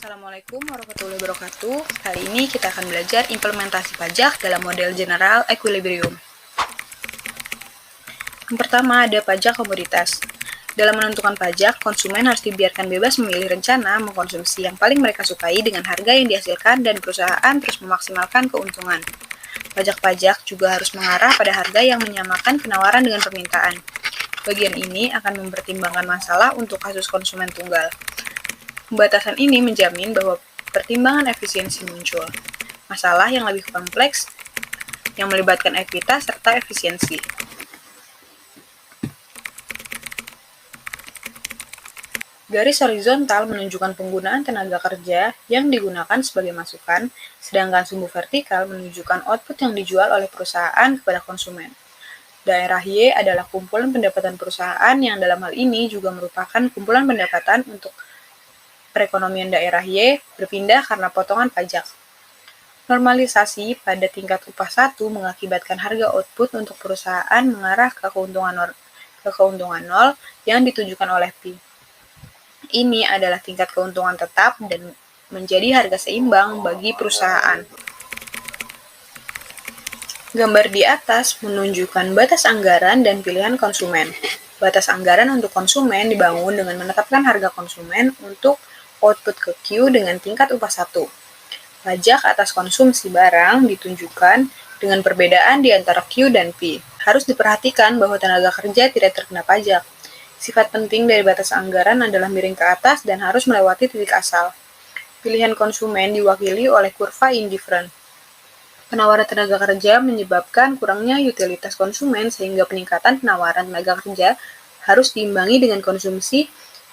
Assalamualaikum warahmatullahi wabarakatuh. Kali ini kita akan belajar implementasi pajak dalam model General Equilibrium. Yang pertama ada pajak komoditas. Dalam menentukan pajak, konsumen harus dibiarkan bebas memilih rencana mengkonsumsi yang paling mereka sukai dengan harga yang dihasilkan dan perusahaan terus memaksimalkan keuntungan. Pajak-pajak juga harus mengarah pada harga yang menyamakan penawaran dengan permintaan. Bagian ini akan mempertimbangkan masalah untuk kasus konsumen tunggal. Pembatasan ini menjamin bahwa pertimbangan efisiensi muncul. Masalah yang lebih kompleks yang melibatkan ekuitas serta efisiensi. Garis horizontal menunjukkan penggunaan tenaga kerja yang digunakan sebagai masukan, sedangkan sumbu vertikal menunjukkan output yang dijual oleh perusahaan kepada konsumen. Daerah Y adalah kumpulan pendapatan perusahaan yang dalam hal ini juga merupakan kumpulan pendapatan untuk perekonomian daerah Y berpindah karena potongan pajak. Normalisasi pada tingkat upah 1 mengakibatkan harga output untuk perusahaan mengarah ke keuntungan nol yang ditunjukkan oleh P. Ini adalah tingkat keuntungan tetap dan menjadi harga seimbang bagi perusahaan. Gambar di atas menunjukkan batas anggaran dan pilihan konsumen. Batas anggaran untuk konsumen dibangun dengan menetapkan harga konsumen untuk output ke Q dengan tingkat upah 1. Pajak atas konsumsi barang ditunjukkan dengan perbedaan di antara Q dan P. Harus diperhatikan bahwa tenaga kerja tidak terkena pajak. Sifat penting dari batas anggaran adalah miring ke atas dan harus melewati titik asal. Pilihan konsumen diwakili oleh kurva indifferent. Penawaran tenaga kerja menyebabkan kurangnya utilitas konsumen sehingga peningkatan penawaran tenaga kerja harus diimbangi dengan konsumsi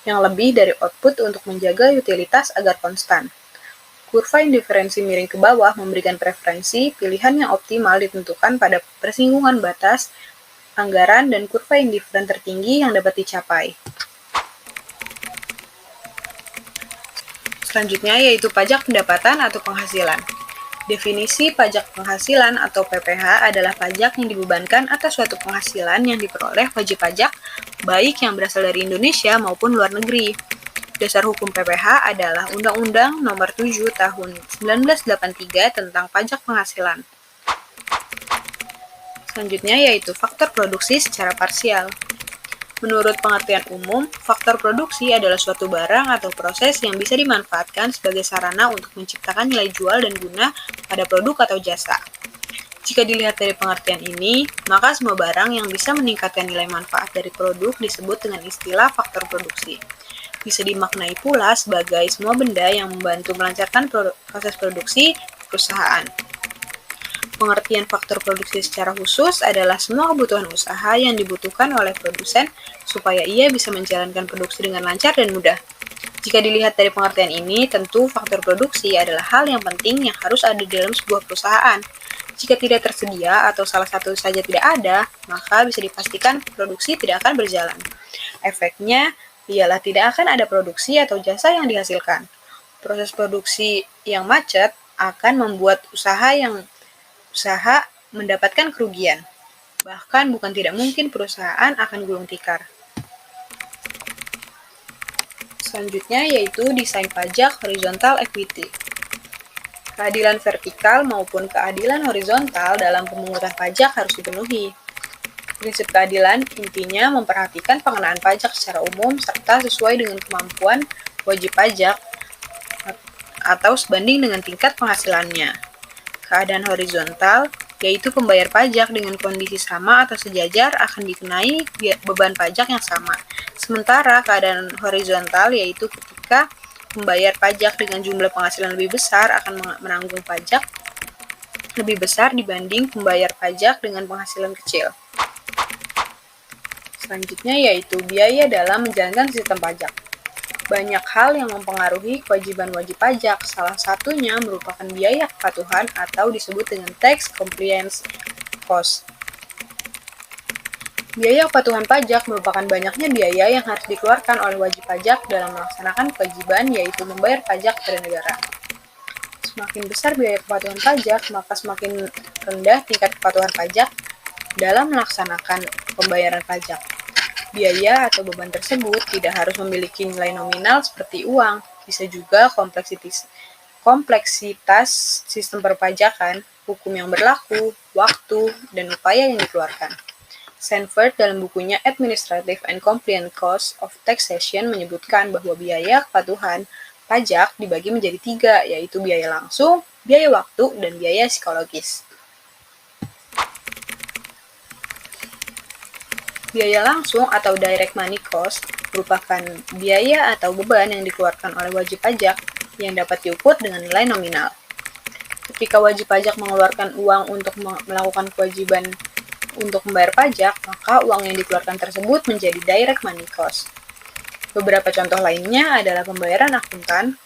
yang lebih dari output untuk menjaga utilitas agar konstan. Kurva indiferensi miring ke bawah memberikan preferensi pilihan yang optimal ditentukan pada persinggungan batas anggaran dan kurva indiferen tertinggi yang dapat dicapai. Selanjutnya yaitu pajak pendapatan atau penghasilan. Definisi pajak penghasilan atau PPH adalah pajak yang dibebankan atas suatu penghasilan yang diperoleh wajib pajak baik yang berasal dari Indonesia maupun luar negeri. Dasar hukum PPH adalah Undang-Undang Nomor 7 Tahun 1983 tentang pajak penghasilan. Selanjutnya yaitu faktor produksi secara parsial. Menurut pengertian umum, faktor produksi adalah suatu barang atau proses yang bisa dimanfaatkan sebagai sarana untuk menciptakan nilai jual dan guna pada produk atau jasa. Jika dilihat dari pengertian ini, maka semua barang yang bisa meningkatkan nilai manfaat dari produk disebut dengan istilah faktor produksi. Bisa dimaknai pula sebagai semua benda yang membantu melancarkan proses produksi perusahaan. Pengertian faktor produksi secara khusus adalah semua kebutuhan usaha yang dibutuhkan oleh produsen supaya ia bisa menjalankan produksi dengan lancar dan mudah. Jika dilihat dari pengertian ini, tentu faktor produksi adalah hal yang penting yang harus ada di dalam sebuah perusahaan. Jika tidak tersedia atau salah satu saja tidak ada, maka bisa dipastikan produksi tidak akan berjalan. Efeknya ialah tidak akan ada produksi atau jasa yang dihasilkan. Proses produksi yang macet akan membuat usaha mendapatkan kerugian. Bahkan bukan tidak mungkin perusahaan akan gulung tikar. Selanjutnya yaitu desain pajak horizontal equity. Keadilan vertikal maupun keadilan horizontal dalam pemungutan pajak harus dipenuhi. Prinsip keadilan intinya memperhatikan pengenaan pajak secara umum serta sesuai dengan kemampuan wajib pajak atau sebanding dengan tingkat penghasilannya. Keadaan horizontal, yaitu pembayar pajak dengan kondisi sama atau sejajar akan dikenai beban pajak yang sama. Sementara keadaan horizontal, yaitu ketika pembayar pajak dengan jumlah penghasilan lebih besar akan menanggung pajak lebih besar dibanding pembayar pajak dengan penghasilan kecil. Selanjutnya yaitu biaya dalam menjalankan sistem pajak. Banyak hal yang mempengaruhi kewajiban wajib pajak, salah satunya merupakan biaya kepatuhan atau disebut dengan tax compliance cost. Biaya kepatuhan pajak merupakan banyaknya biaya yang harus dikeluarkan oleh wajib pajak dalam melaksanakan kewajiban yaitu membayar pajak kepada negara. Semakin besar biaya kepatuhan pajak, maka semakin rendah tingkat kepatuhan pajak dalam melaksanakan pembayaran pajak. Biaya atau beban tersebut tidak harus memiliki nilai nominal seperti uang. Bisa juga kompleksitas sistem perpajakan, hukum yang berlaku, waktu, dan upaya yang dikeluarkan. Sanford dalam bukunya Administrative and Compliance Costs of Taxation menyebutkan bahwa biaya kepatuhan pajak dibagi menjadi 3, yaitu biaya langsung, biaya waktu, dan biaya psikologis. Biaya langsung atau direct money cost merupakan biaya atau beban yang dikeluarkan oleh wajib pajak yang dapat diukur dengan nilai nominal. Ketika wajib pajak mengeluarkan uang untuk melakukan kewajiban untuk membayar pajak, maka uang yang dikeluarkan tersebut menjadi direct money cost. Beberapa contoh lainnya adalah pembayaran akuntan,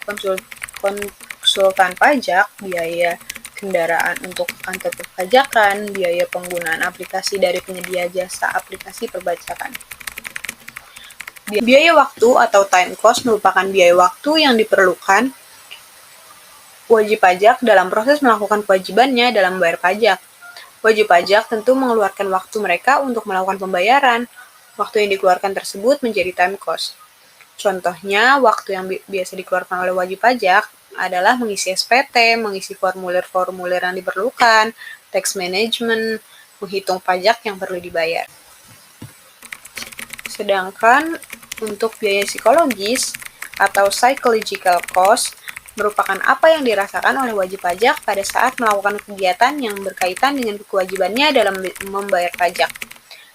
konsultan pajak, biaya kendaraan untuk kantor perpajakan, biaya penggunaan aplikasi dari penyedia jasa aplikasi perpajakan. Biaya waktu atau time cost merupakan biaya waktu yang diperlukan wajib pajak dalam proses melakukan kewajibannya dalam membayar pajak. Wajib pajak tentu mengeluarkan waktu mereka untuk melakukan pembayaran. Waktu yang dikeluarkan tersebut menjadi time cost. Contohnya, waktu yang biasa dikeluarkan oleh wajib pajak adalah mengisi SPT, mengisi formulir-formulir yang diperlukan, tax management, menghitung pajak yang perlu dibayar. Sedangkan untuk biaya psikologis atau psychological cost merupakan apa yang dirasakan oleh wajib pajak pada saat melakukan kegiatan yang berkaitan dengan kewajibannya dalam membayar pajak.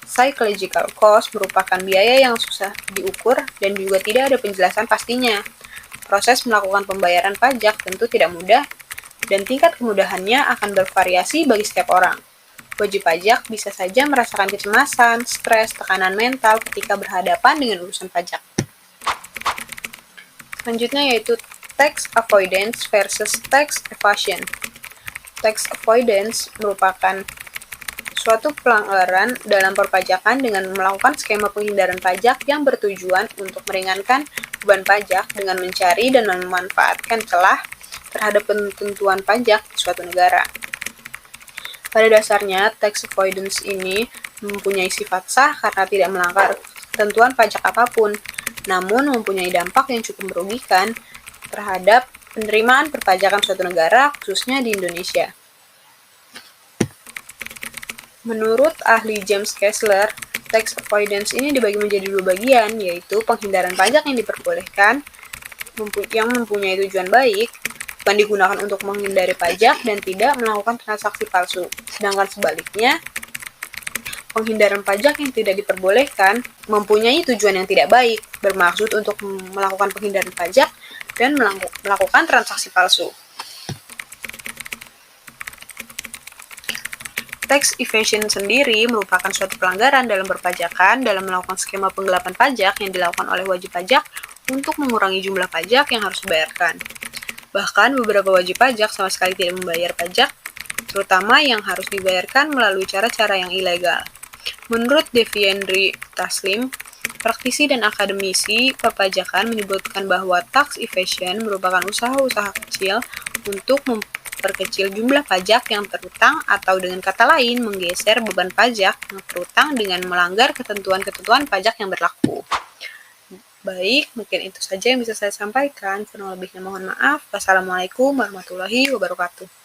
Psychological cost merupakan biaya yang susah diukur dan juga tidak ada penjelasan pastinya. Proses melakukan pembayaran pajak tentu tidak mudah dan tingkat kemudahannya akan bervariasi bagi setiap orang. Wajib pajak bisa saja merasakan kecemasan, stres, tekanan mental ketika berhadapan dengan urusan pajak. Selanjutnya yaitu tax avoidance versus tax evasion. Tax avoidance merupakan suatu pelanggaran dalam perpajakan dengan melakukan skema penghindaran pajak yang bertujuan untuk meringankan beban pajak dengan mencari dan memanfaatkan celah terhadap ketentuan pajak di suatu negara. Pada dasarnya, tax avoidance ini mempunyai sifat sah karena tidak melanggar ketentuan pajak apapun, namun mempunyai dampak yang cukup merugikan terhadap penerimaan perpajakan suatu negara, khususnya di Indonesia. Menurut ahli James Kessler, tax avoidance ini dibagi menjadi 2 bagian, yaitu penghindaran pajak yang diperbolehkan, yang mempunyai tujuan baik, bukan digunakan untuk menghindari pajak dan tidak melakukan transaksi palsu. Sedangkan sebaliknya, penghindaran pajak yang tidak diperbolehkan mempunyai tujuan yang tidak baik, bermaksud untuk melakukan penghindaran pajak dan melakukan transaksi palsu. Tax evasion sendiri merupakan suatu pelanggaran dalam perpajakan dalam melakukan skema penggelapan pajak yang dilakukan oleh wajib pajak untuk mengurangi jumlah pajak yang harus dibayarkan. Bahkan beberapa wajib pajak sama sekali tidak membayar pajak, terutama yang harus dibayarkan melalui cara-cara yang ilegal. Menurut Deviendri Taslim, praktisi dan akademisi perpajakan menyebutkan bahwa tax evasion merupakan usaha-usaha kecil untuk memperkecil jumlah pajak yang terutang atau dengan kata lain menggeser beban pajak yang terutang dengan melanggar ketentuan-ketentuan pajak yang berlaku. Baik, mungkin itu saja yang bisa saya sampaikan. Kurang lebihnya mohon maaf. Wassalamualaikum warahmatullahi wabarakatuh.